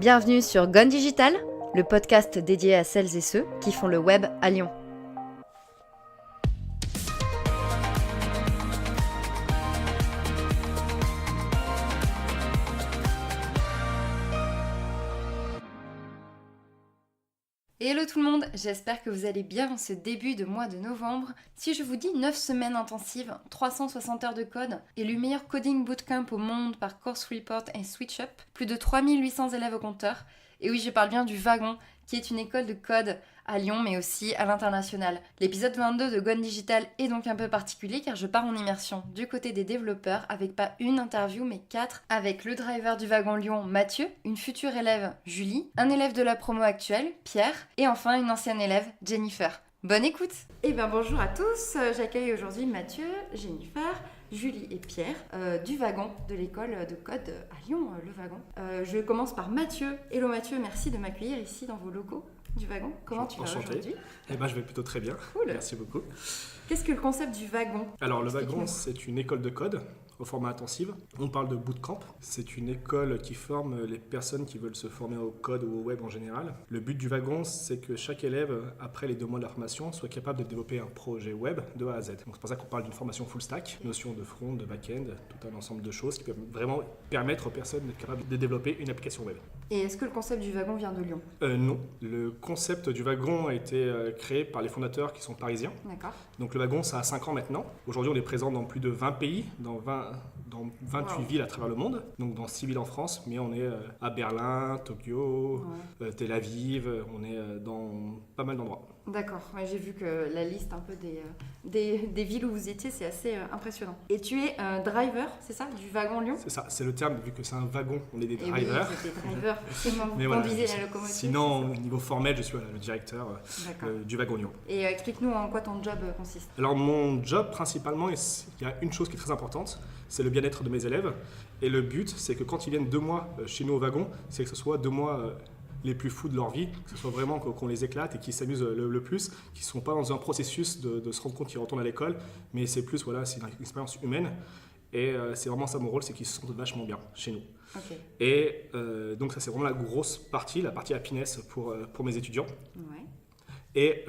Bienvenue sur Gone Digital, le podcast dédié à celles et ceux qui font le web à Lyon. Hello tout le monde, j'espère que vous allez bien en ce début de mois de novembre. Si je vous dis 9 semaines intensives, 360 heures de code, élu meilleur coding bootcamp au monde par Course Report et SwitchUp, plus de 3800 élèves au compteur, et oui je parle bien du Wagon, qui est une école de code à Lyon mais aussi à l'international. L'épisode 22 de Gone Digital est donc un peu particulier car je pars en immersion du côté des développeurs avec pas une interview mais 4 avec le driver du Wagon Lyon Mathieu, une future élève Julie, un élève de la promo actuelle Pierre et enfin une ancienne élève Jennifer. Bonne écoute. Eh bien bonjour à tous, j'accueille aujourd'hui Mathieu, Jennifer, Julie et Pierre du Wagon, de l'école de code à Lyon, le Wagon. Je commence par Mathieu. Hello Mathieu, merci de m'accueillir ici dans vos locaux du Wagon. Comment tu vas aujourd'hui ? Eh ben, je vais plutôt très bien. Cool. Merci beaucoup. Qu'est-ce que le concept du Wagon ? Alors, le Wagon, c'est une école de code au format intensif. On parle de bootcamp. C'est une école qui forme les personnes qui veulent se former au code ou au web en général. Le but du Wagon, c'est que chaque élève, après les 2 mois de la formation, soit capable de développer un projet web de A à Z. Donc, c'est pour ça qu'on parle d'une formation full stack, notion de front, de back-end, tout un ensemble de choses qui peuvent vraiment permettre aux personnes d'être capables de développer une application web. Et est-ce que le concept du Wagon vient de Lyon ? Non. Le concept du Wagon a été créé par les fondateurs qui sont parisiens. D'accord. Donc le Wagon, ça a 5 ans maintenant. Aujourd'hui, on est présent dans plus de 20 pays, dans 28 villes à travers le monde. Donc dans 6 villes en France, mais on est à Berlin, Tokyo, Tel Aviv, on est dans pas mal d'endroits. D'accord, ouais, j'ai vu que la liste un peu des villes où vous étiez, c'est assez impressionnant. Et tu es un driver, c'est ça, du Wagon Lyon ? C'est ça, c'est le terme, vu que c'est un wagon, on est des Et drivers. oui, c'est des drivers, forcément, vous voilà, conduisez la locomotive. Sinon, au niveau formel, je suis le directeur du Wagon Lyon. Et explique-nous en quoi ton job consiste. Alors mon job, principalement, il y a une chose qui est très importante, c'est le bien-être de mes élèves. Et le but, c'est que quand ils viennent 2 mois chez nous au Wagon, c'est que ce soit 2 mois... les plus fous de leur vie, que ce soit vraiment qu'on les éclate et qu'ils s'amusent le plus, qu'ils ne sont pas dans un processus de se rendre compte qu'ils retournent à l'école, mais c'est plus, voilà, c'est une expérience humaine. Et c'est vraiment ça mon rôle, c'est qu'ils se sentent vachement bien chez nous. Okay. Et donc ça c'est vraiment la grosse partie, la partie happiness pour mes étudiants. Ouais. Et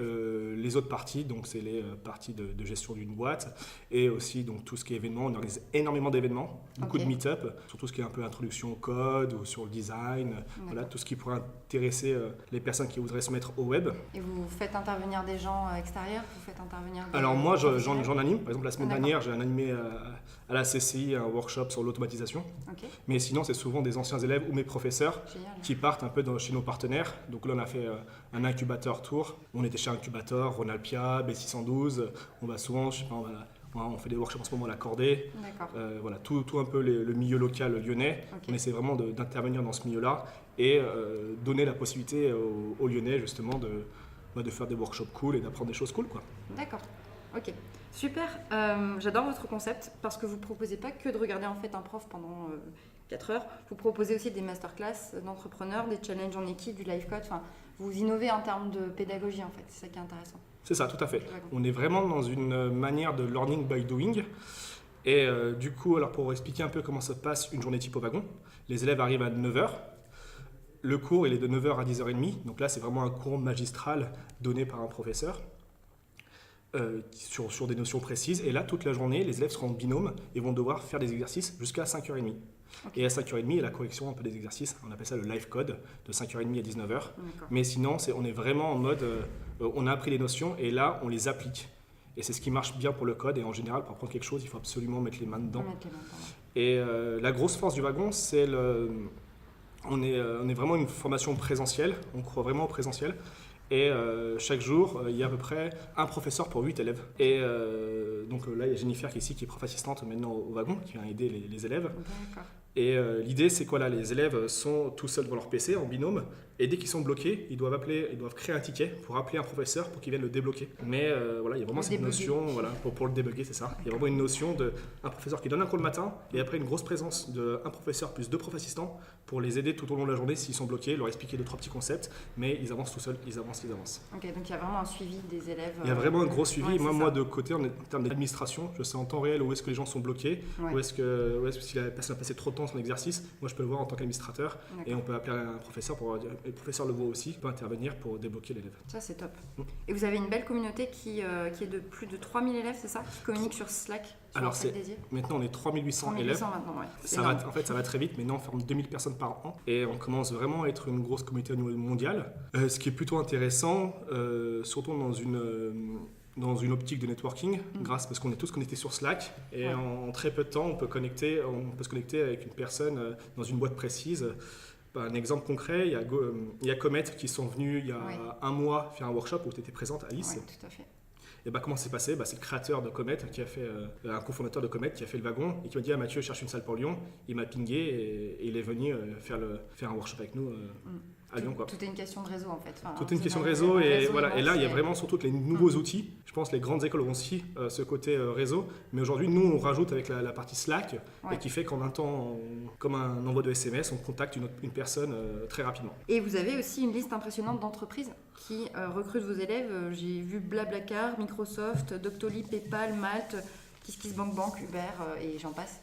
les autres parties, donc c'est les parties de gestion d'une boîte et aussi donc tout ce qui est événements. On organise énormément d'événements, beaucoup de meet-up, sur tout ce qui est un peu introduction au code ou sur le design, voilà, tout ce qui pourrait intéresser les personnes qui voudraient se mettre au web. Et vous faites intervenir des gens extérieurs ? Vous faites intervenir des... Alors moi j'en anime, par exemple la semaine dernière j'ai animé à la CCI un workshop sur l'automatisation. Okay. Mais sinon c'est souvent des anciens élèves ou mes professeurs qui partent un peu chez nos partenaires. Donc là on a fait un incubateur tour. On était chez Incubator, Ronalpia, B612. On va souvent, je sais pas, on fait des workshops en ce moment à l'Accordé. Voilà, tout un peu le milieu local lyonnais. Okay. On essaie vraiment d'intervenir dans ce milieu-là et donner la possibilité aux Lyonnais justement de faire des workshops cool et d'apprendre des choses cool, quoi. D'accord, ok. Super, j'adore votre concept parce que vous ne proposez pas que de regarder en fait un prof pendant 4 heures. Vous proposez aussi des masterclass d'entrepreneurs, des challenges en équipe, du live code. Enfin, vous innovez en termes de pédagogie en fait, c'est ça qui est intéressant. C'est ça, tout à fait. On est vraiment dans une manière de learning by doing. Et du coup, alors pour expliquer un peu comment ça se passe une journée type au Wagon, les élèves arrivent à 9h. Le cours, il est de 9h à 10h30. Donc là, c'est vraiment un cours magistral donné par un professeur sur des notions précises. Et là, toute la journée, les élèves seront en binôme et vont devoir faire des exercices jusqu'à 5h30. Okay. Et à 5h30, il y a la correction un peu des exercices. On appelle ça le live code, de 5h30 à 19h. Mais sinon, on est vraiment en mode, on a appris les notions et là, on les applique. Et c'est ce qui marche bien pour le code. Et en général, pour apprendre quelque chose, il faut absolument mettre les mains dedans. Et la grosse force du Wagon, c'est on est vraiment une formation présentielle. On croit vraiment au présentiel. Et chaque jour, il y a à peu près un professeur pour 8 élèves. Et donc là, il y a Jennifer qui est ici, qui est prof assistante maintenant au Wagon, qui vient aider les élèves. D'accord. Et l'idée, c'est quoi là ? Les élèves sont tout seuls devant leur PC en binôme Et dès qu'ils sont bloqués, ils doivent créer un ticket pour appeler un professeur pour qu'il vienne le débloquer. Mais voilà, il y a vraiment cette notion, voilà, pour le débugger, c'est ça. Il y a vraiment une notion d'un professeur qui donne un cours le matin et après une grosse présence d'un professeur plus 2 profs assistants pour les aider tout au long de la journée s'ils sont bloqués, leur expliquer 2-3 petits concepts, mais ils avancent tout seuls, ils avancent. Ok, donc il y a vraiment un suivi des élèves. Il y a vraiment un gros suivi. Moi, de côté, en termes d'administration, je sais en temps réel où est-ce que les gens sont bloqués, où est-ce que si la personne a passé trop de temps sur l'exercice, moi je peux le voir en tant qu'administrateur et on peut appeler un professeur le professeur le voit aussi, peut intervenir pour débloquer l'élève. Ça c'est top. Et vous avez une belle communauté qui est de plus de 3000 élèves, c'est ça, qui communiquent sur Slack? Alors maintenant on est 3800 élèves. Maintenant, ouais. Ça va très vite, maintenant on forme 2000 personnes par an et on commence vraiment à être une grosse communauté au niveau mondial. Ce qui est plutôt intéressant, surtout dans une optique de networking, parce qu'on est tous connectés sur Slack et en très peu de temps on peut se connecter avec une personne dans une boîte précise. Un exemple concret, il y a Comet qui sont venus il y a un mois faire un workshop où tu étais présente, Alice. Oui, tout à fait. Et comment c'est passé? C'est le créateur de Comet qui a fait, un cofondateur de Comet qui a fait le wagon et qui m'a dit Mathieu, je cherche une salle pour Lyon. Il m'a pingé et il est venu faire un workshop avec nous à Lyon. Tout est une question de réseau en fait. Tout est une question de réseau et voilà. Et là, il y a vraiment surtout les nouveaux outils. Je pense que les grandes écoles ont aussi ce côté réseau. Mais aujourd'hui, nous, on rajoute avec la partie Slack et qui fait qu'en un temps, comme un envoi de SMS, on contacte une personne très rapidement. Et vous avez aussi une liste impressionnante d'entreprises qui recrutent vos élèves. J'ai vu Blablacar, Microsoft, Doctolib, PayPal, Malte, KissKissBankBank, Uber et j'en passe.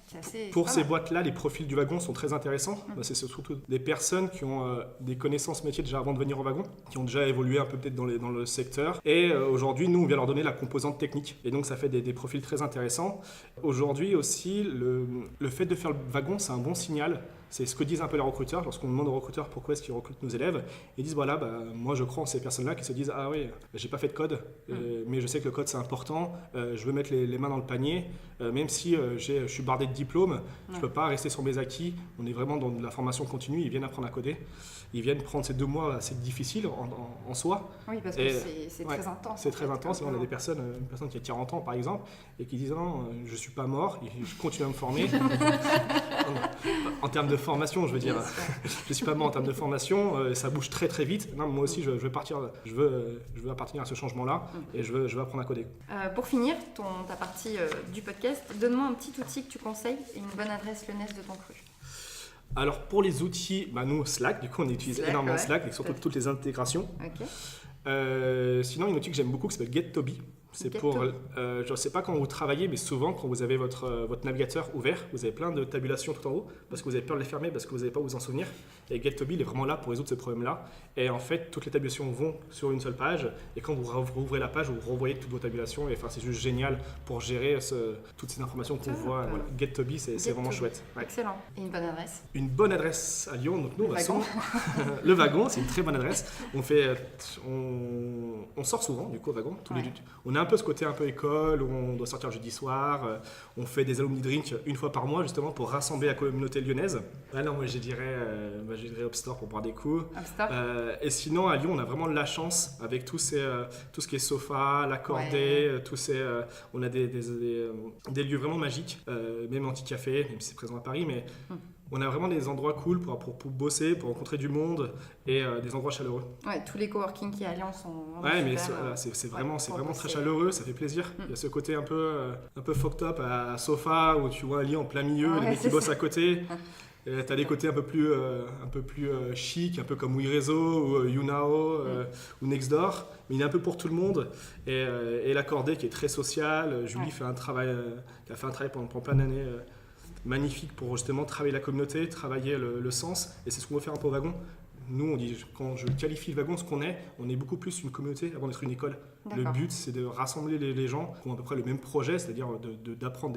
Pour ces boîtes-là, les profils du wagon sont très intéressants. C'est surtout des personnes qui ont des connaissances métiers déjà avant de venir au wagon, qui ont déjà évolué un peu peut-être dans le secteur. Et aujourd'hui, nous, on vient leur donner la composante technique. Et donc, ça fait des profils très intéressants. Aujourd'hui aussi, le fait de faire le wagon, c'est un bon signal. C'est ce que disent un peu les recruteurs. Lorsqu'on demande aux recruteurs pourquoi est-ce qu'ils recrutent nos élèves, ils disent voilà, moi je crois en ces personnes-là qui se disent ah oui, j'ai pas fait de code, mais je sais que le code c'est important, je veux mettre les mains dans le panier, même si je suis bardé de diplômes, je peux pas rester sur mes acquis. On est vraiment dans de la formation continue, ils viennent apprendre à coder, ils viennent prendre ces 2 mois assez difficiles en soi. Oui, parce que c'est très intense. C'est très intense. Et on a une personne qui a 40 ans par exemple, et qui disent non, je suis pas mort, je continue à me former. En termes de formation, je veux dire, je suis pas mort en termes de formation, ça bouge très très vite. Non, moi aussi, je veux appartenir à ce changement-là et je veux apprendre à coder. Pour finir ta partie du podcast, donne-moi un petit outil que tu conseilles et une bonne adresse lyonnaise de ton cru. Alors pour les outils, nous Slack, du coup on utilise énormément Slack et surtout toutes les intégrations. Sinon, un outil que j'aime beaucoup qui s'appelle GetToby. C'est pour, je ne sais pas quand vous travaillez, mais souvent quand vous avez votre navigateur ouvert, vous avez plein de tabulations tout en haut parce que vous avez peur de les fermer, parce que vous n'avez pas où vous en souvenir. Et GetToby, il est vraiment là pour résoudre ce problème-là. Et en fait, toutes les tabulations vont sur une seule page. Et quand vous rouvrez la page, vous renvoyez toutes vos tabulations. Et c'est juste génial pour gérer toutes ces informations qu'on voit. Voilà. GetToby, c'est vraiment chouette. Ouais. Excellent. Et une bonne adresse? Une bonne adresse à Lyon. Donc nous, le wagon, c'est une très bonne adresse. On sort souvent du coup au wagon. On a un peu ce côté un peu école où on doit sortir le jeudi soir. On fait des alumni drinks une fois par mois justement pour rassembler la communauté lyonnaise. Non, moi je dirais Upstore pour boire des coups. Et sinon à Lyon, on a vraiment de la chance avec tout ce qui est sofa, l'accordé, on a des lieux vraiment magiques, même Anti-Café, même si c'est présent à Paris, mais on a vraiment des endroits cool pour bosser, pour rencontrer du monde et des endroits chaleureux. Ouais, tous les coworking qui à Lyon sont c'est vraiment très chaleureux, ça fait plaisir. Il y a ce côté un peu fucked up à sofa où tu vois un lit en plein milieu, les mecs qui bossent à côté. T'as des côtés un peu plus chic, un peu comme WeRezo ou YouNow ou Nextdoor, mais il est un peu pour tout le monde. Et l'accordé qui est très social. Julie a fait un travail pendant plein d'années magnifique pour justement travailler la communauté, travailler le sens. Et c'est ce qu'on veut faire un peu au wagon. Nous, on dit, quand je qualifie le wagon, on est beaucoup plus une communauté avant d'être une école. Le but, c'est de rassembler les gens qui ont à peu près le même projet, c'est-à-dire d'apprendre,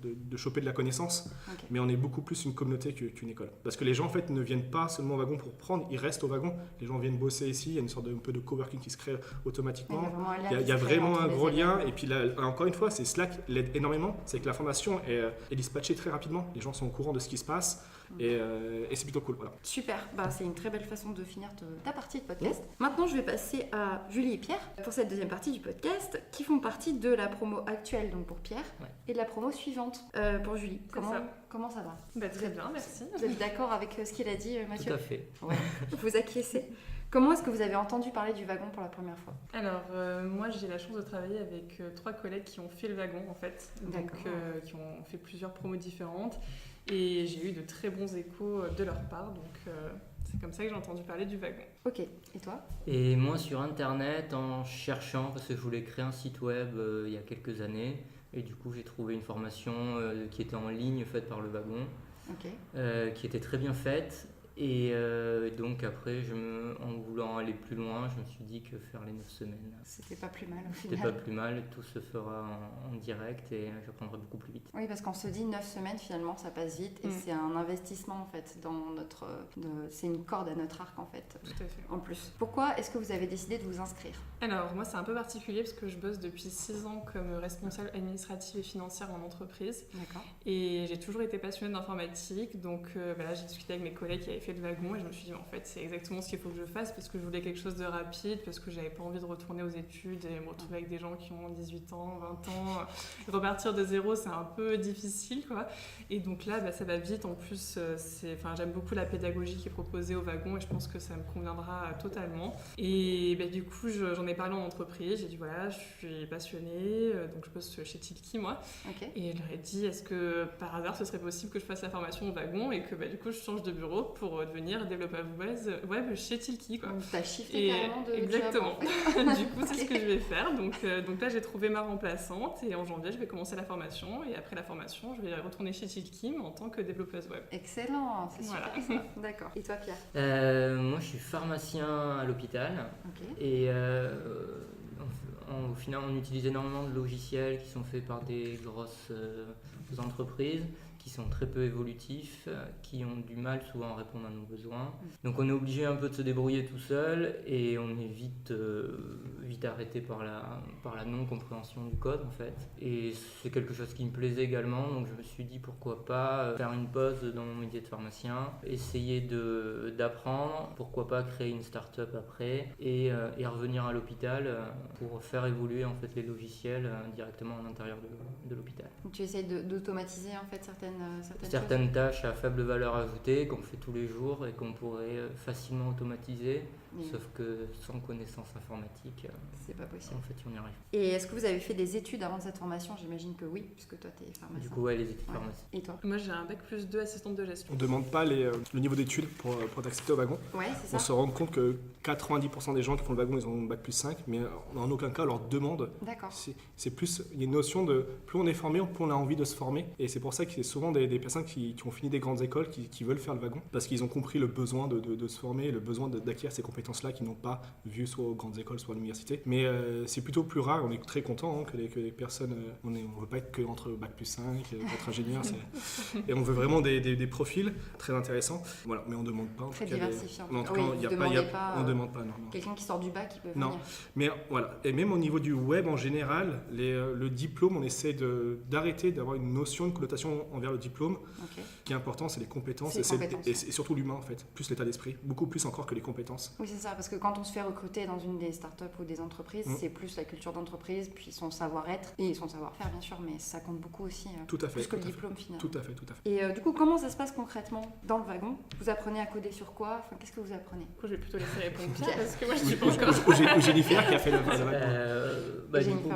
de choper de la connaissance. Mais on est beaucoup plus une communauté qu'une école. Parce que les gens, en fait, ne viennent pas seulement au wagon pour prendre, ils restent au wagon. Les gens viennent bosser ici, il y a une sorte un peu de coworking qui se crée automatiquement. Il y a vraiment un gros lien. Et puis là, encore une fois, Slack l'aide énormément. C'est que l'information est dispatchée très rapidement. Les gens sont au courant de ce qui se passe. et c'est plutôt cool. Voilà. Super, c'est une très belle façon de finir ta partie de podcast. Maintenant, je vais passer à Julie et Pierre pour cette deuxième partie du podcast qui font partie de la promo actuelle, donc pour Pierre, et de la promo suivante pour Julie. Comment ça va? Très bien, merci. Vous êtes d'accord avec ce qu'il a dit, Mathieu? Tout à fait. Ouais. Vous acquiescez. Comment est-ce que vous avez entendu parler du wagon pour la première fois? Alors, moi, j'ai la chance de travailler avec 3 collègues qui ont fait le wagon, en fait. Donc, qui ont fait plusieurs promos différentes. Et j'ai eu de très bons échos de leur part. Donc, c'est comme ça que j'ai entendu parler du wagon. Ok. Et toi? Et moi, sur Internet, en cherchant, parce que je voulais créer un site web il y a quelques années. Et du coup, j'ai trouvé une formation qui était en ligne faite par le wagon. Qui était très bien faite. Et donc après, en voulant aller plus loin, je me suis dit que faire les 9 semaines, c'était pas plus mal au final. C'était pas plus mal, tout se fera en direct et j'apprendrai beaucoup plus vite. Oui, parce qu'on se dit 9 semaines, finalement, ça passe vite et c'est un investissement en fait dans c'est une corde à notre arc en fait. Tout à fait. En plus. Pourquoi est-ce que vous avez décidé de vous inscrire? Alors, moi, c'est un peu particulier parce que je bosse depuis 6 ans comme responsable administrative et financière en entreprise. D'accord. Et j'ai toujours été passionnée d'informatique, donc j'ai discuté avec mes collègues qui avaient fait le wagon et je me suis dit en fait c'est exactement ce qu'il faut que je fasse parce que je voulais quelque chose de rapide, parce que j'avais pas envie de retourner aux études et me retrouver avec des gens qui ont 18 ans, 20 ans, repartir de zéro c'est un peu difficile quoi. Et donc là ça va vite, en plus j'aime beaucoup la pédagogie qui est proposée au wagon et je pense que ça me conviendra totalement. Et du coup j'en ai parlé en entreprise, j'ai dit voilà je suis passionnée, donc je bosse chez Tilki moi. Et je leur ai dit est-ce que par hasard ce serait possible que je fasse la formation au wagon et que du coup je change de bureau pour devenir développeur web chez Tilki quoi. Donc t'as shifté carrément de exactement. job, en fait. Du coup c'est ce que je vais faire. Donc là j'ai trouvé ma remplaçante et en janvier je vais commencer la formation et après la formation je vais retourner chez Tilki en tant que développeuse web. Excellent, c'est super ça. D'accord. Et toi Pierre? Moi je suis pharmacien à l'hôpital et au final on utilise énormément de logiciels qui sont faits par des grosses entreprises qui sont très peu évolutifs, qui ont du mal souvent à répondre à nos besoins. Donc on est obligé un peu de se débrouiller tout seul et on est vite arrêté par la non-compréhension du code en fait. Et c'est quelque chose qui me plaisait également, donc je me suis dit pourquoi pas faire une pause dans mon métier de pharmacien, essayer d'apprendre, pourquoi pas créer une start-up après et revenir à l'hôpital pour faire évoluer en fait les logiciels directement à l'intérieur de l'hôpital. Donc tu essayes d'automatiser en fait certaines tâches à faible valeur ajoutée qu'on fait tous les jours et qu'on pourrait facilement automatiser, sauf que sans connaissance informatique, c'est pas possible. En fait, on y arrive. Et est-ce que vous avez fait des études avant de cette formation? J'imagine que oui, puisque toi t'es pharmacien. Du coup, les études pharmacie. Et toi? Moi j'ai un bac+2 assistante de gestion. On ne demande pas le niveau d'études pour t'accepter au wagon. Ouais, c'est ça. On se rend compte que 90% des gens qui font le wagon, ils ont un bac+5, mais en aucun cas on leur demande. D'accord. C'est plus, il y a une notion de plus on est formé, plus on a envie de se former. Et c'est pour ça qu'il y a souvent des personnes qui ont fini des grandes écoles qui veulent faire le wagon, parce qu'ils ont compris le besoin de se former, le besoin d'acquérir ces compétences-là qu'ils n'ont pas vues soit aux grandes écoles, soit à l'université. Mais c'est plutôt plus rare, on est très content que les personnes, on ne veut pas être que entre bac+5, être ingénieur, et on veut vraiment des profils très intéressants. Voilà, mais on ne demande pas. Très diversifiant. En tout cas, on ne demande pas. Non. Quelqu'un qui sort du bac, il peut non. venir. Mais voilà, et même au niveau du web en général, le diplôme, on essaie d'arrêter d'avoir une notion, une connotation envers le diplôme. Ce qui est important, c'est les compétences, et surtout l'humain en fait, plus l'état d'esprit, beaucoup plus encore que les compétences. Oui, c'est ça, parce que quand on se fait recruter dans une des startups ou des entreprises, c'est plus la culture d'entreprise, puis son savoir-être et son savoir-faire bien sûr, mais ça compte beaucoup aussi, tout à fait, plus que le diplôme finalement. Tout à fait. Et du coup, comment ça se passe concrètement dans le wagon? Vous apprenez à coder sur quoi? Enfin, qu'est-ce que vous apprenez? Du coup, je vais plutôt laisser répondre Pierre, parce que moi je dis pas encore. Ou Jennifer qui a fait le wagon. Du coup,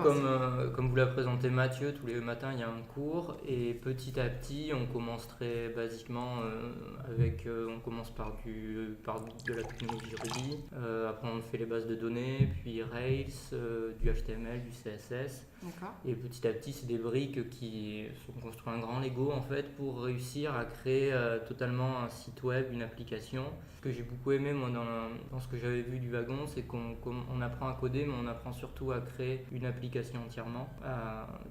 comme vous l'a présenté Mathieu, tous les matins il y a un cours et petit à petit on commence très basiquement on commence par de la technologie Ruby, après on fait les bases de données, puis Rails, du HTML, du CSS. D'accord. Et petit à petit c'est des briques qui sont construites un grand Lego en fait pour réussir à créer totalement un site web, une application. Ce que j'ai beaucoup aimé moi dans ce que j'avais vu du wagon, c'est qu'on apprend à coder, mais on apprend surtout à créer une application entièrement,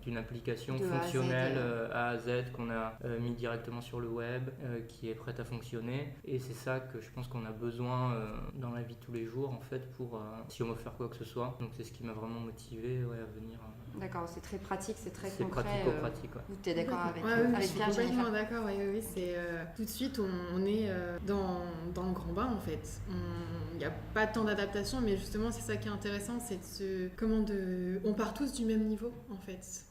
d'une application fonctionnelle A à Z qu'on a déjà mis directement sur le web, qui est prête à fonctionner. Et c'est ça que je pense qu'on a besoin dans la vie de tous les jours, en fait, pour si on veut faire quoi que ce soit. Donc c'est ce qui m'a vraiment motivé à venir. D'accord, c'est très pratique, c'est très c'est concret. pratico-pratique. Tu es d'accord avec je suis Pierre, complètement Jennifer? d'accord. Oui, c'est tout de suite on est dans le grand bain en fait. Il n'y a pas tant d'adaptation, mais justement c'est ça qui est intéressant, c'est on part tous du même niveau en fait.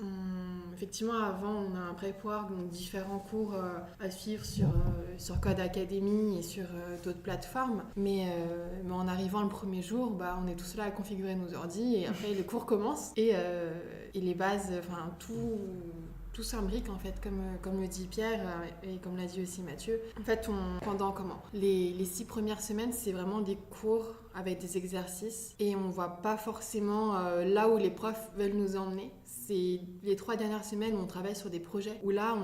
Effectivement, avant on a un prep-work, donc différents cours à suivre sur Code Academy et sur d'autres plateformes, mais en arrivant le premier jour, on est tous là à configurer nos ordis et après le cours commence et les bases, enfin tout s'imbrique en fait, comme le dit Pierre et comme l'a dit aussi Mathieu. En fait, pendant les 6 premières semaines, c'est vraiment des cours avec des exercices et on voit pas forcément là où les profs veulent nous emmener. C'est les 3 dernières semaines où on travaille sur des projets où là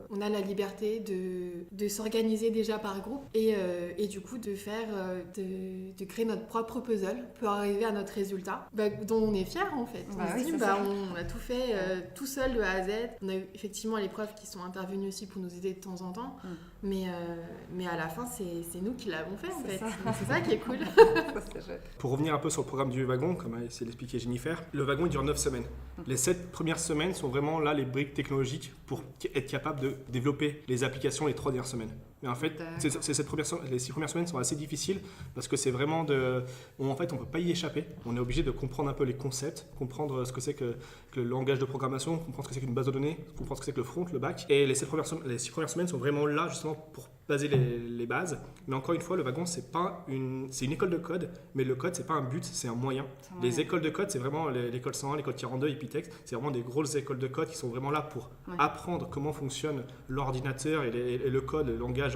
on a la liberté de s'organiser déjà par groupe et du coup de faire de créer notre propre puzzle pour arriver à notre résultat dont on est fier en fait. On se dit on a tout fait tout seul de A à Z. On a eu effectivement les profs qui sont intervenus aussi pour nous aider de temps en temps, mais à la fin c'est nous qui l'avons fait en fait. C'est ça qui est cool. Pour revenir un peu sur le programme du wagon, comme a essayé d'expliquer Jennifer, le wagon il dure 9 semaines. Les 7 premières semaines sont vraiment là les briques technologiques pour être capable de développer les applications les 3 dernières semaines. Mais en fait, les 6 premières semaines sont assez difficiles parce que c'est vraiment en fait, on ne peut pas y échapper. On est obligé de comprendre un peu les concepts, comprendre ce que c'est que le langage de programmation, comprendre ce que c'est qu'une base de données, comprendre ce que c'est que le front, le back. Et les 6 premières semaines sont vraiment là justement pour baser les bases. Mais encore une fois, le wagon, c'est une école de code, mais le code, c'est pas un but, c'est un moyen. Les écoles de code, c'est vraiment l'école 101, l'école 42, Epitex. C'est vraiment des grosses écoles de code qui sont vraiment là pour apprendre comment fonctionne l'ordinateur et le code, le langage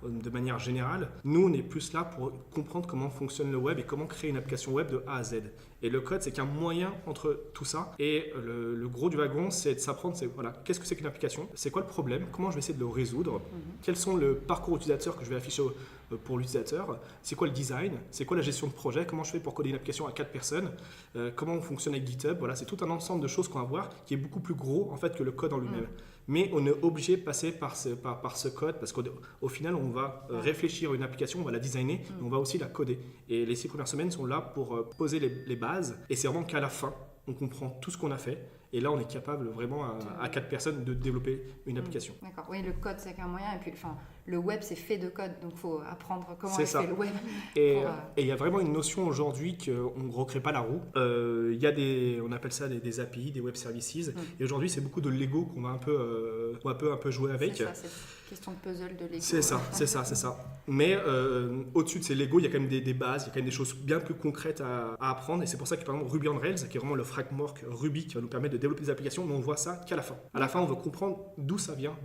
de manière générale. Nous, on est plus là pour comprendre comment fonctionne le web et comment créer une application web de A à Z. Et le code, c'est qu'un moyen entre tout ça. Et le gros du wagon, c'est de s'apprendre, qu'est-ce que c'est qu'une application? C'est quoi le problème? Comment je vais essayer de le résoudre? Quels sont le parcours utilisateur que je vais afficher pour l'utilisateur? C'est quoi le design? C'est quoi la gestion de projet? Comment je fais pour coder une application à 4 personnes? Comment on fonctionne avec GitHub? Voilà, c'est tout un ensemble de choses qu'on va voir qui est beaucoup plus gros en fait que le code en lui-même. Mais on est obligé de passer par ce code parce qu'au final, on va réfléchir à une application, on va la designer, mais on va aussi la coder. Et les 6 premières semaines sont là pour poser les bases. Et c'est vraiment qu'à la fin, on comprend tout ce qu'on a fait. Et là, on est capable vraiment à 4 personnes de développer une application. D'accord. Oui, le code, c'est qu'un moyen. Et puis, le web, c'est fait de code. Donc, il faut apprendre comment est fait le web. Et il y a vraiment une notion aujourd'hui qu'on ne recrée pas la roue. Il y a on appelle ça des API, des web services. Et aujourd'hui, c'est beaucoup de Lego qu'on va un peu jouer avec. C'est ça, c'est une question de puzzle de Lego. C'est ça. Mais au-dessus de ces Lego, il y a quand même des bases, il y a quand même des choses bien plus concrètes à apprendre. Et c'est pour ça que, par exemple, Ruby on Rails, qui est vraiment le framework Ruby qui va nous permettre de développer des applications, mais on voit ça qu'à la fin. À la fin, on veut comprendre d'où ça vient,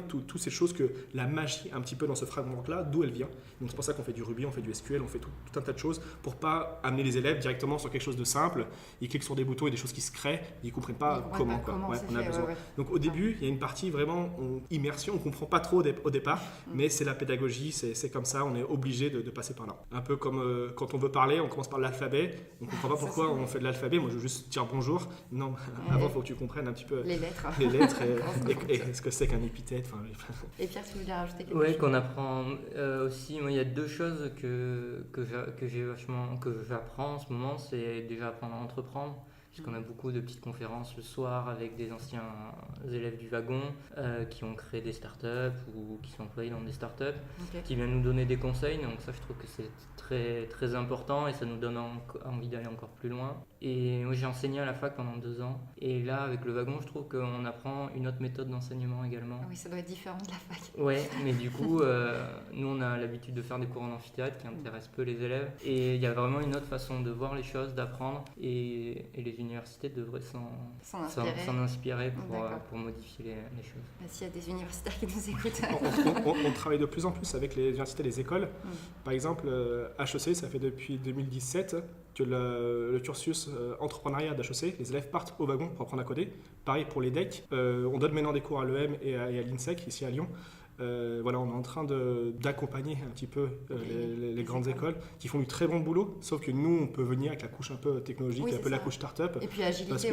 toutes ces choses que la magie un petit peu dans ce framework-là, d'où elle vient. Donc c'est pour ça qu'on fait du Ruby, on fait du SQL, on fait tout un tas de choses pour pas amener les élèves directement sur quelque chose de simple. Ils cliquent sur des boutons et des choses qui se créent, ils comprennent pas comment. On a besoin. Donc au début, il y a une partie vraiment immersion, on comprend pas trop au départ, mais c'est la pédagogie, c'est comme ça, on est obligé de passer par là. Un peu comme quand on veut parler, on commence par l'alphabet, on comprend pas pourquoi on fait de l'alphabet. Moi, je veux juste dire bonjour. Non, avant, il faut que tu comprennes un petit peu les lettres et ce que c'est qu'un épithète. Et Pierre, tu voulais rajouter quelque chose? Oui, qu'on apprend aussi. Moi, il y a 2 choses que j'apprends en ce moment. C'est déjà apprendre à entreprendre, puisqu'on a beaucoup de petites conférences le soir avec des anciens élèves du wagon qui ont créé des startups ou qui sont employés dans des startups, qui viennent nous donner des conseils. Donc ça, je trouve que c'est très, très important et ça nous donne envie d'aller encore plus loin. Et moi, j'ai enseigné à la fac pendant 2 ans. Et là, avec le wagon, je trouve qu'on apprend une autre méthode d'enseignement également. Oui, ça doit être différent de la fac. Ouais, mais du coup, nous, on a l'habitude de faire des cours en amphithéâtre qui intéressent peu les élèves. Et il y a vraiment une autre façon de voir les choses, d'apprendre. Et les universités devraient s'en inspirer pour modifier les choses. S'il y a des universitaires qui nous écoutent. On travaille de plus en plus avec les universités et les écoles. Par exemple, HEC, ça fait depuis 2017 que le cursus entrepreneuriat d'HEC, les élèves partent au wagon pour apprendre à coder. Pareil pour les DEC. On donne maintenant des cours à l'EM et à l'INSEC, ici à Lyon. Voilà, on est en train d'accompagner un petit peu les grandes écoles qui font du très bon boulot, sauf que nous, on peut venir avec la couche un peu technologique, un peu la couche start-up. Et puis agilité,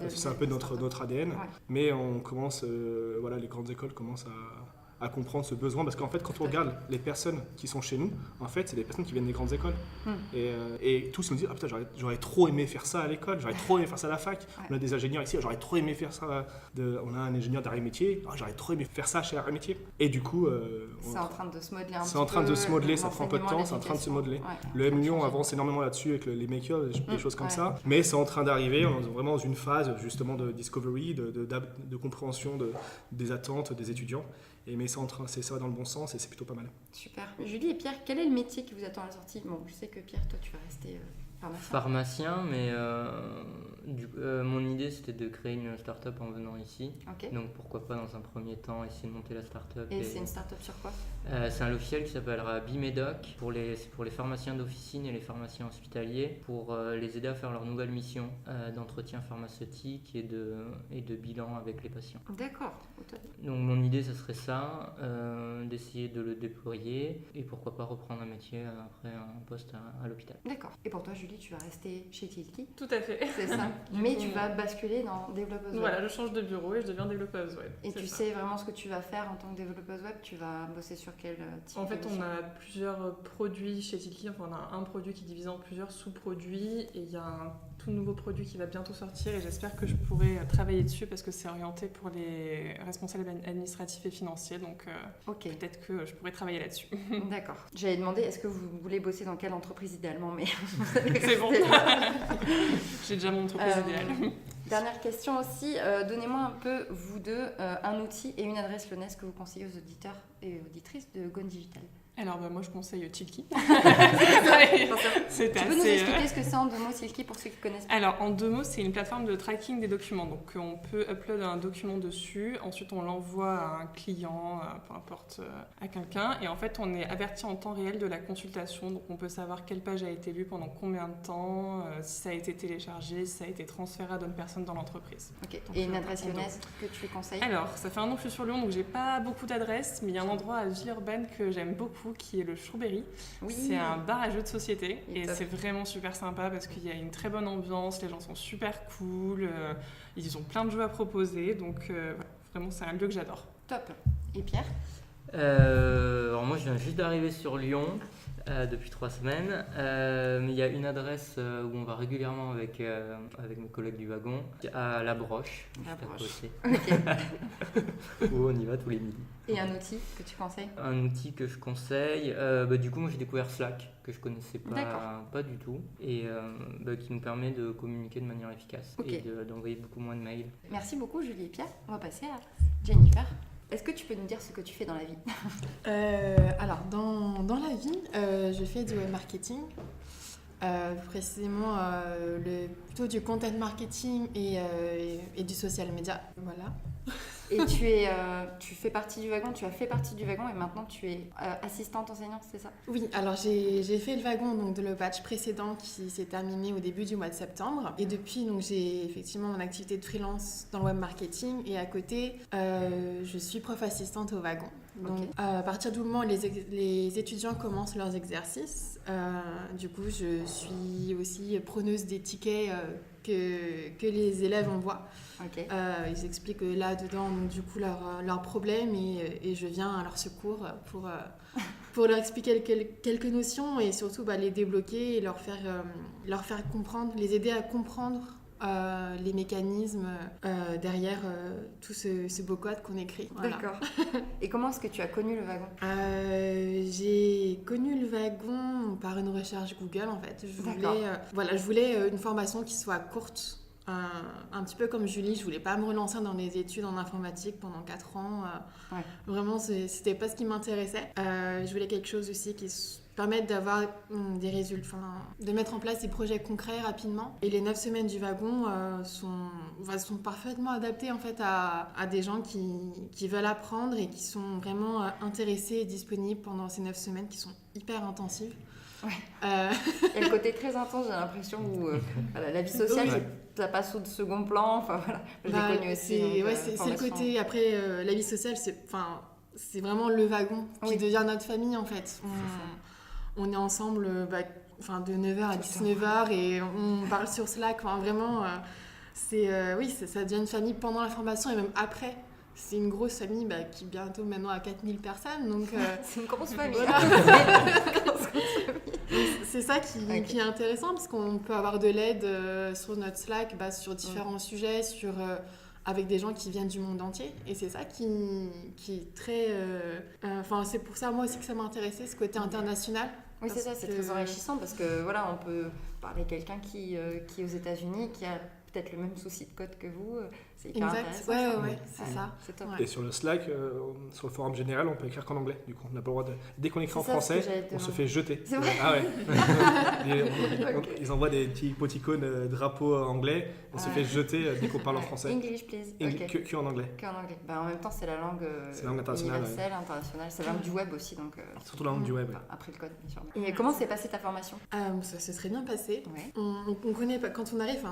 c'est un peu notre ADN. Ouais. Mais on commence, les grandes écoles commencent à comprendre ce besoin, parce qu'en fait, quand on regarde les personnes qui sont chez nous, en fait, c'est des personnes qui viennent des grandes écoles. Et tous nous disent, ah putain, j'aurais trop aimé faire ça à l'école, j'aurais trop aimé faire ça à la fac. Ouais. On a des ingénieurs ici, j'aurais trop aimé faire ça. On a un ingénieur d'arrêt métier, j'aurais trop aimé faire ça chez arrêt métier. Et du coup, c'est en train de se modeler un petit peu. C'est en train de se modeler, ça prend un peu de temps, c'est en train de se modeler. Ouais. Le M Lyon avance énormément là-dessus avec les makers, des choses comme ça. Mais c'est en train d'arriver, on est vraiment dans une phase justement de discovery, de compréhension des attentes des étudiants. Mais ça va dans le bon sens et c'est plutôt pas mal. Super. Julie et Pierre, quel est le métier qui vous attend à la sortie ? Bon, je sais que Pierre, toi, tu vas rester pharmacien, mais mon idée c'était de créer une start-up en venant ici. Okay. Donc pourquoi pas dans un premier temps essayer de monter la start-up. Et c'est une start-up sur quoi ? C'est un logiciel qui s'appellera Bimedoc pour les pharmaciens d'officine et les pharmaciens hospitaliers pour les aider à faire leur nouvelle mission d'entretien pharmaceutique et de bilan avec les patients. D'accord. Donc mon idée ce serait ça, d'essayer de le déployer et pourquoi pas reprendre un métier après un poste à l'hôpital. D'accord. Et pour toi Julie, tu vas rester chez Tilki ? Tout à fait. C'est ça. Mais tu vas basculer dans développeuse web. Voilà, je change de bureau et je deviens développeuse web. Et tu sais vraiment ce que tu vas faire en tant que développeuse web ? Tu vas bosser sur quel type ? En fait, on a plusieurs produits chez Tilki. Enfin, on a un produit qui est divisé en plusieurs sous-produits et il y a un tout nouveau produit qui va bientôt sortir et j'espère que je pourrai travailler dessus parce que c'est orienté pour les responsables administratifs et financiers. Donc peut-être que je pourrais travailler là-dessus. D'accord. J'allais demander, est-ce que vous voulez bosser dans quelle entreprise idéalement, mais c'est bon. J'ai déjà mon entreprise idéale. Dernière question aussi, donnez-moi un peu, vous deux, un outil et une adresse lyonnaise que vous conseillez aux auditeurs et auditrices de Gone Digital. Alors moi je conseille Tilki. Tu peux nous expliquer ce que c'est en 2 mots Tilki pour ceux qui connaissent pas ? Alors en 2 mots, c'est une plateforme de tracking des documents. Donc on peut upload un document dessus, ensuite on l'envoie à un client, peu importe, à quelqu'un. Et en fait on est averti en temps réel de la consultation. Donc on peut savoir quelle page a été lue pendant combien de temps, si ça a été téléchargé, si ça a été transféré à d'autres personnes dans l'entreprise. Okay. Et une adresse lyonnaise que tu conseilles ? Alors ça fait 1 an que je suis sur Lyon, donc j'ai pas beaucoup d'adresses, mais il y a un endroit à Villeurbanne que j'aime beaucoup qui est le Strawberry. Oui. C'est un bar à jeux de société et c'est vraiment super sympa parce qu'il y a une très bonne ambiance, les gens sont super cool, ils ont plein de jeux à proposer, donc vraiment c'est un lieu que j'adore. Top. Et Pierre ? Alors moi je viens juste d'arriver sur Lyon depuis 3 semaines, mais il y a une adresse où on va régulièrement avec mes collègues du wagon, à La Broche. La Broche. Où on y va tous les midis. Et un outil que tu conseilles ? Un outil que je conseille, du coup moi j'ai découvert Slack, que je connaissais pas du tout, et qui nous permet de communiquer de manière efficace et d'envoyer beaucoup moins de mails. Merci beaucoup Julie et Pierre. On va passer à Jennifer. Est-ce que tu peux nous dire ce que tu fais dans la vie ? Alors, dans la vie, je fais du web marketing, précisément plutôt du content marketing et du social media. Voilà. Et tu fais partie du wagon, tu as fait partie du wagon et maintenant tu es assistante enseignante, c'est ça ? Oui, alors j'ai fait le wagon, donc le batch précédent qui s'est terminé au début du mois de septembre. Et depuis, donc, j'ai effectivement mon activité de freelance dans le web marketing et à côté, je suis prof assistante au wagon. Donc, à partir du moment où les étudiants commencent leurs exercices, du coup, je suis aussi preneuse des tickets que les élèves envoient. Okay. Ils expliquent là-dedans donc, du coup leurs problèmes et je viens à leur secours pour leur expliquer quelques notions et surtout les débloquer et leur faire comprendre, les aider à comprendre les mécanismes derrière tout ce beau code qu'on écrit. Voilà. D'accord. Et comment est-ce que tu as connu le wagon ? J'ai connu le wagon par une recherche Google en fait. Je voulais une formation qui soit courte. Un petit peu comme Julie, je voulais pas me relancer dans des études en informatique pendant 4 ans. Vraiment, c'était pas ce qui m'intéressait. Je voulais quelque chose aussi qui permette d'avoir des résultats, de mettre en place des projets concrets rapidement. Et les 9 semaines du wagon sont parfaitement adaptées en fait à des gens qui veulent apprendre et qui sont vraiment intéressés et disponibles pendant ces 9 semaines qui sont hyper intensives. Ouais. Et le côté très intense, j'ai l'impression où la vie sociale, ça passe au second plan. Enfin voilà, je l'ai connu aussi. C'est le côté après la vie sociale, c'est vraiment le wagon qui Oui. devient notre famille en fait. On est ensemble de 9h à 19h et on parle sur Slack. Enfin, vraiment, ça devient une famille pendant la formation et même après. C'est une grosse famille qui bientôt maintenant a 4000 personnes. Donc, C'est une grosse famille. voilà. C'est ça qui est intéressant parce qu'on peut avoir de l'aide sur notre Slack sur différents sujets, avec des gens qui viennent du monde entier. Et c'est ça qui est très... c'est pour ça, moi aussi, que ça m'a intéressé, ce côté international. Oui, c'est ça, c'est très enrichissant parce que voilà, on peut parler à quelqu'un qui est aux États-Unis, qui a peut-être le même souci de code que vous. C'est hyper intéressant. Ouais, c'est ça. C'est top. Et sur le Slack, sur le forum général, on peut écrire qu'en anglais. Du coup, on n'a pas le droit de... Dès qu'on écrit en français, on se fait jeter. C'est vrai. Ah ouais. Ils envoient des petits émoticônes drapeaux anglais. On se fait jeter dès qu'on parle en français. English, please. Que en anglais. Que en anglais. En même temps, c'est la langue, internationale, universelle, internationale. C'est la langue du web aussi. Donc, surtout la langue du web. Après le code, bien sûr. Et comment s'est passée ta formation? Ça s'est très bien passé. Ouais. On connaît pas, quand on arrive,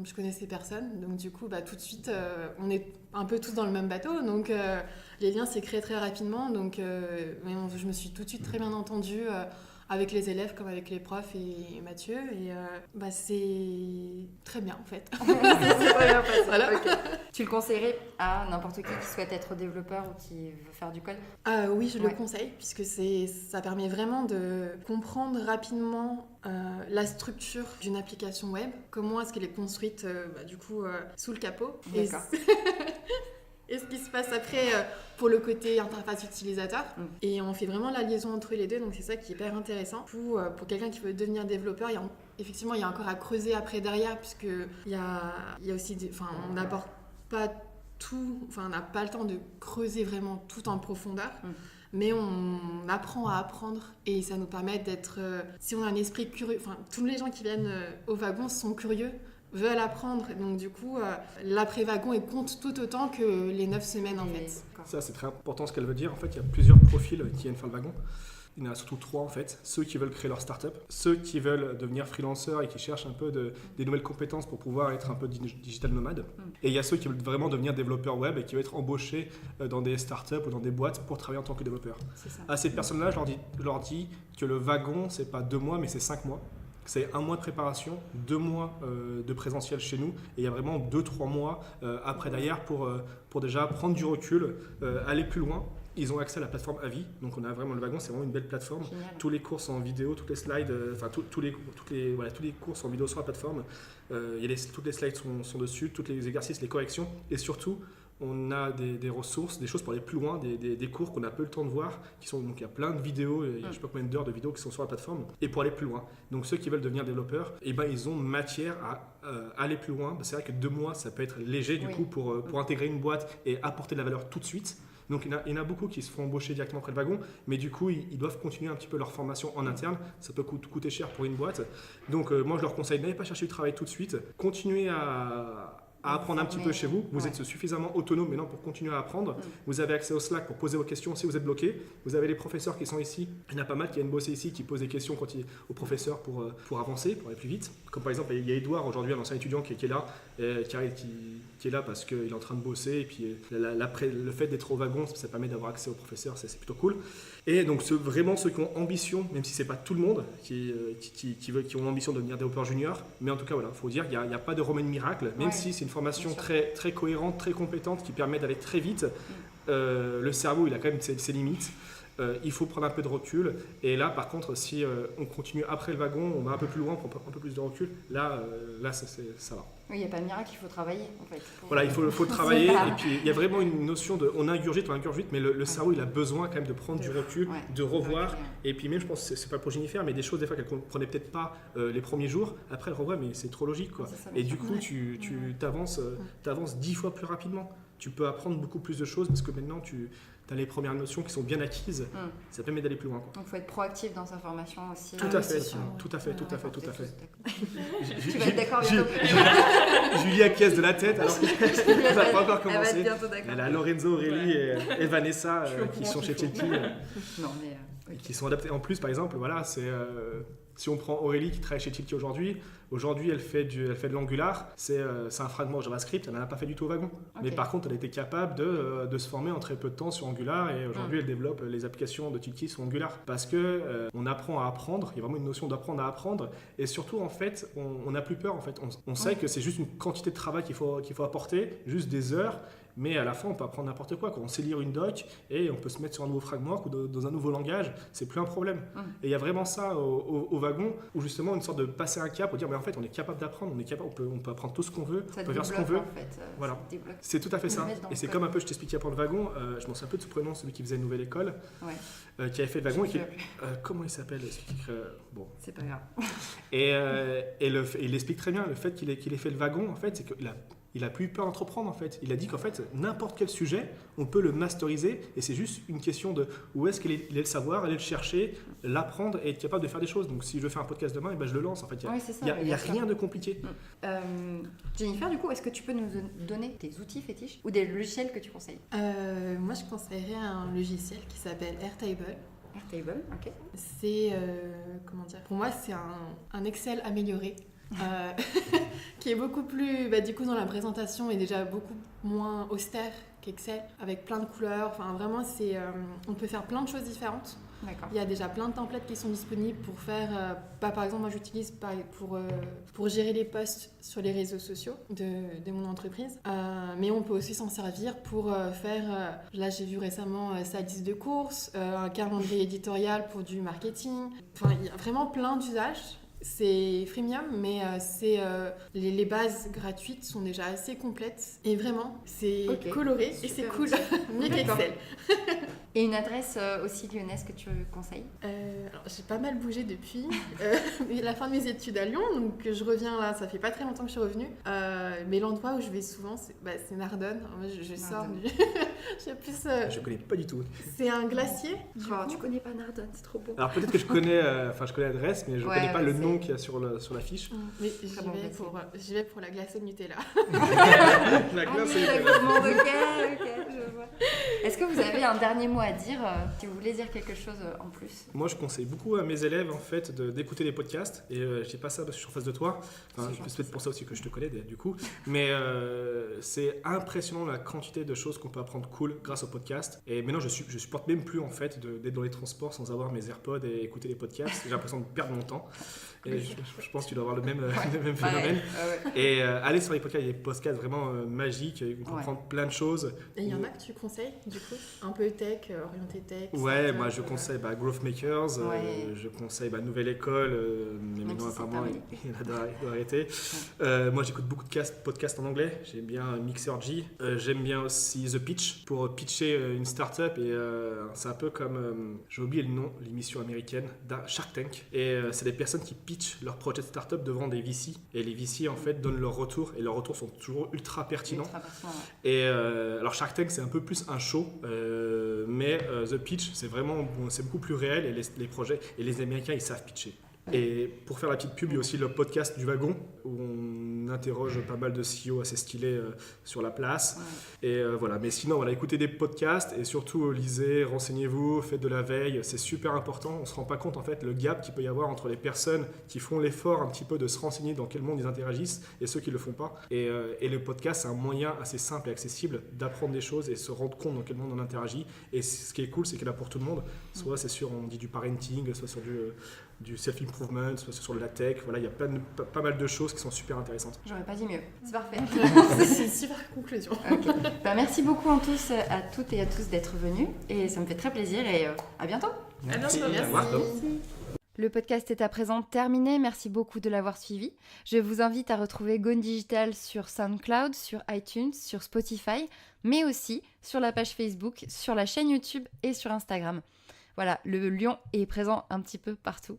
je connaissais personne. Donc du coup, tout de suite, on est un peu tous dans le même bateau. Donc les liens s'est créé très rapidement. Donc je me suis tout de suite très bien entendue avec les élèves comme avec les profs et Mathieu. Et c'est très bien en fait. C'est très bien passé. Voilà. Ok. Tu le conseillerais à n'importe qui souhaite être développeur ou qui veut faire du code? Oui, je le conseille, puisque ça permet vraiment de comprendre rapidement la structure d'une application web, comment est-ce qu'elle est construite sous le capot. D'accord. Et ce qui se passe après pour le côté interface utilisateur. Et on fait vraiment la liaison entre les deux, donc c'est ça qui est hyper intéressant. Pour quelqu'un qui veut devenir développeur, effectivement, il y a encore à creuser après derrière, puisqu'il y a aussi on n'apporte pas tout, on n'a pas le temps de creuser vraiment tout en profondeur. Mais on apprend à apprendre et ça nous permet d'être... si on a un esprit curieux, tous les gens qui viennent au wagon sont curieux, veulent apprendre. Donc du coup, l'après-wagon il compte tout autant que les 9 semaines en fait. Ça, c'est très important ce qu'elle veut dire. En fait, il y a plusieurs profils qui viennent faire le wagon. Il y en a surtout 3 en fait. Ceux qui veulent créer leur start-up, ceux qui veulent devenir freelanceurs et qui cherchent un peu des nouvelles compétences pour pouvoir être un peu digital nomade. Et il y a ceux qui veulent vraiment devenir développeurs web et qui veulent être embauchés dans des start-up ou dans des boîtes pour travailler en tant que développeur. À ces personnes-là, je leur dis que le wagon, c'est pas 2 mois, mais c'est 5 mois. C'est 1 mois de préparation, 2 mois de présentiel chez nous, et il y a vraiment 2-3 mois après derrière pour déjà prendre du recul, aller plus loin. Ils ont accès à la plateforme à vie, donc on a vraiment le wagon, c'est vraiment une belle plateforme. Génial. Tous les cours sont en vidéo, toutes les slides, tous les cours sont en vidéo sur la plateforme. Toutes les slides sont dessus, tous les exercices, les corrections, et surtout on a des ressources, des choses pour aller plus loin, des cours qu'on n'a pas eu le temps de voir, donc il y a plein de vidéos, il y a je sais pas combien d'heures de vidéos qui sont sur la plateforme, et pour aller plus loin. Donc ceux qui veulent devenir développeurs, ils ont matière à aller plus loin. C'est vrai que 2 mois, ça peut être léger du coup pour intégrer une boîte et apporter de la valeur tout de suite. Donc il y en a beaucoup qui se font embaucher directement après le wagon, mais du coup ils doivent continuer un petit peu leur formation en interne. Ça peut coûter cher pour une boîte. Donc moi je leur conseille, n'allez pas chercher du travail tout de suite, continuez à apprendre un petit peu chez vous. Vous êtes suffisamment autonome maintenant pour continuer à apprendre. Vous avez accès au Slack pour poser vos questions si vous êtes bloqué. Vous avez les professeurs qui sont ici. Il y en a pas mal qui viennent bosser ici, qui posent des questions aux professeurs pour avancer, pour aller plus vite. Comme par exemple, il y a Edouard aujourd'hui, un ancien étudiant qui est là, qui est là parce qu'il est en train de bosser. Et puis le fait d'être au wagon, ça permet d'avoir accès aux professeurs, c'est plutôt cool. Et donc vraiment ceux qui ont ambition, même si c'est pas tout le monde qui ont l'ambition de devenir développeur junior, mais en tout cas voilà, faut dire qu'il n'y a pas de remède miracle, même si c'est une formation très, très cohérente, très compétente qui permet d'aller très vite. Le cerveau il a quand même ses limites. Il faut prendre un peu de recul. Et là, par contre, si on continue après le wagon, on va un peu plus loin, on prend un peu plus de recul. Là ça va. Oui, il n'y a pas de miracle, il faut travailler en fait. Voilà, il faut travailler. Et puis, il y a vraiment une notion de... On ingurgite, mais le cerveau, il a besoin quand même de prendre du recul, de revoir. Et puis même, je pense que c'est pas pour Jennifer, mais des choses des fois qu'elle ne comprenait peut-être pas les premiers jours. Après, elle revoit, mais c'est trop logique, quoi. Et du coup, tu avances 10 fois plus rapidement. Tu peux apprendre beaucoup plus de choses parce que maintenant, tu as les premières notions qui sont bien acquises. Ça permet d'aller plus loin, quoi. Donc, il faut être proactif dans sa formation aussi. Tout à fait. Tu vas être d'accord bientôt. Julie acquiesce de la tête alors qu'elle n'a pas encore Elle va être commencé. bientôt d'accord. Elle a Lorenzo, Aurélie et Vanessa qui sont chez Chelky. Non, mais qui sont adaptés. En plus, par exemple, voilà, si on prend Aurélie qui travaille chez Tilty aujourd'hui, elle fait de l'Angular, c'est un fragment JavaScript, elle n'en a pas fait du tout au wagon. Okay. Mais par contre, elle a été capable de se former en très peu de temps sur Angular et aujourd'hui, elle développe les applications de Tilty sur Angular. Parce que on apprend à apprendre, il y a vraiment une notion d'apprendre à apprendre et surtout, en fait, on n'a plus peur. En fait. On sait que c'est juste une quantité de travail qu'il faut apporter, juste des heures. Mais à la fin, on peut apprendre n'importe quoi. On sait lire une doc et on peut se mettre sur un nouveau framework ou dans un nouveau langage. C'est plus un problème. Et il y a vraiment ça au wagon où justement une sorte de passer un cap pour dire mais en fait on est capable d'apprendre, on peut apprendre tout ce qu'on veut, ça on peut faire ce qu'on veut. En fait, voilà. C'est tout à fait ça. Et c'est comme un peu je t'expliquais pour le wagon. Je m'en souviens un peu de ce prénom, celui qui faisait une nouvelle école, qui avait fait le wagon. Comment il s'appelle bon. C'est pas grave. Et il explique très bien le fait qu'il ait fait le wagon. En fait, c'est qu'il a plus eu peur d'entreprendre en fait. Il a dit qu'en fait, n'importe quel sujet, on peut le masteriser et c'est juste une question de où est-ce qu'il est le savoir, aller le chercher, l'apprendre et être capable de faire des choses. Donc si je veux faire un podcast demain, je le lance. En fait, il n'y a rien de compliqué. Jennifer, du coup, est-ce que tu peux nous donner tes outils fétiches ou des logiciels que tu conseilles? Moi, je conseillerais un logiciel qui s'appelle Airtable. Airtable, ok. C'est, comment dire, pour moi, c'est un Excel amélioré. Qui est beaucoup plus, du coup dans la présentation est déjà beaucoup moins austère qu'Excel, avec plein de couleurs, enfin vraiment on peut faire plein de choses différentes. D'accord. Il y a déjà plein de templates qui sont disponibles pour faire, par exemple moi j'utilise pour gérer les posts sur les réseaux sociaux de mon entreprise, mais on peut aussi s'en servir pour faire, là j'ai vu récemment sa liste de courses, un calendrier éditorial pour du marketing, enfin il y a vraiment plein d'usages. C'est freemium, mais les bases gratuites sont déjà assez complètes. Et vraiment, c'est coloré et c'est cool. Mieux qu'Excel. Et une adresse aussi lyonnaise que tu conseilles? Alors, j'ai pas mal bougé depuis la fin de mes études à Lyon, donc je reviens là, ça fait pas très longtemps que je suis revenue. Mais l'endroit où je vais souvent, c'est Nardone. Moi, je sors du... Je connais pas du tout. C'est un glacier. Tu connais pas Nardone, c'est trop beau. Alors peut-être que je connais l'adresse, mais je connais pas le nom qu'il y a sur l'affiche. Mais j'y vais pour la glacée de Nutella. La glacée de Nutella. Ok, je vois. Est-ce que vous avez un dernier mot à dire, si vous voulez dire quelque chose en plus? Moi, je conseille beaucoup à mes élèves en fait d'écouter des podcasts. Et je dis pas ça parce que je suis en face de toi. Enfin, c'est peut-être pour ça aussi que je te connais du coup. Mais c'est impressionnant la quantité de choses qu'on peut apprendre cool grâce au podcast. Et maintenant, je supporte même plus en fait d'être dans les transports sans avoir mes AirPods et écouter les podcasts. J'ai l'impression de perdre mon temps. Et je pense que tu dois avoir le même phénomène. Et aller sur les podcasts, il y a des podcasts vraiment magiques. On peut apprendre plein de choses. Et il y en a que tu conseilles du coup, un peu tech, orienté tech. Ouais, moi je conseille Growth Makers, je conseille Nouvelle École, mais maintenant apparemment il doit arrêter. Moi j'écoute beaucoup de podcasts en anglais, j'aime bien Mixergy, j'aime bien aussi The Pitch pour pitcher une startup et c'est un peu comme, j'ai oublié le nom, l'émission américaine, Shark Tank. Et c'est des personnes qui pitchent leur projet de startup devant des VC et les VC en fait donnent leur retour et leurs retours sont toujours ultra pertinents. Et alors Shark Tank c'est un peu plus un show, mais The Pitch c'est beaucoup plus réel et les projets et les Américains ils savent pitcher. Et pour faire la petite pub, il y a aussi le podcast du wagon où on interroge pas mal de CEO assez stylés sur la place. Et voilà. Mais sinon, écoutez des podcasts et surtout lisez, renseignez-vous, faites de la veille. C'est super important. On ne se rend pas compte en fait le gap qu'il peut y avoir entre les personnes qui font l'effort un petit peu de se renseigner dans quel monde ils interagissent et ceux qui ne le font pas. Et le podcast, c'est un moyen assez simple et accessible d'apprendre des choses et se rendre compte dans quel monde on interagit. Et ce qui est cool, c'est qu'il y en a pour tout le monde. Soit c'est sur, on dit du parenting, soit sur du self-improvement, soit sur la tech, voilà, il y a pas mal de choses qui sont super intéressantes. J'aurais pas dit mieux, c'est parfait. C'est une super conclusion. Okay. Merci beaucoup à toutes et à tous d'être venus et ça me fait très plaisir et à bientôt. Merci. Le podcast est à présent terminé, merci beaucoup de l'avoir suivi. Je vous invite à retrouver Gone Digital sur SoundCloud, sur iTunes, sur Spotify, mais aussi sur la page Facebook, sur la chaîne YouTube et sur Instagram. Voilà, le lion est présent un petit peu partout.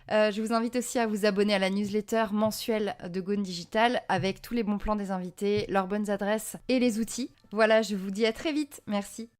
Je vous invite aussi à vous abonner à la newsletter mensuelle de Gone Digital avec tous les bons plans des invités, leurs bonnes adresses et les outils. Voilà, je vous dis à très vite. Merci.